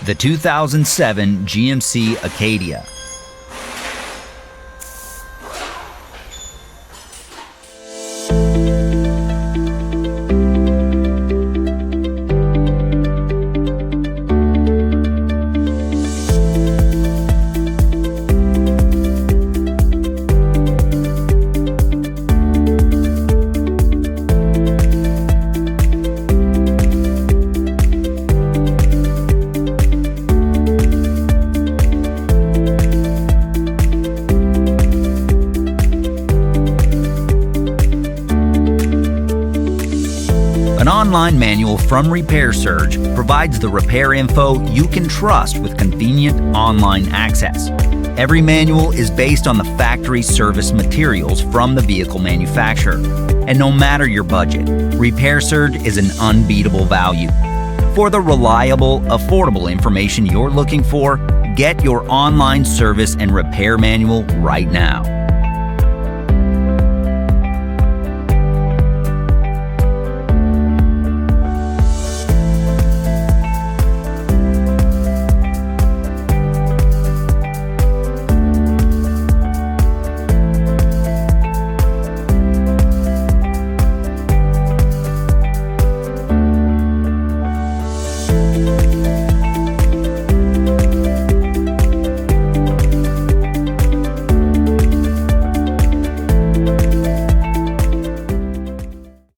The 2007 GMC Acadia. An online manual from Repair Surge provides the repair info you can trust with convenient online access. Every manual is based on the factory service materials from the vehicle manufacturer. And no matter your budget, Repair Surge is an unbeatable value. For the reliable, affordable information you're looking for, get your online service and repair manual right now.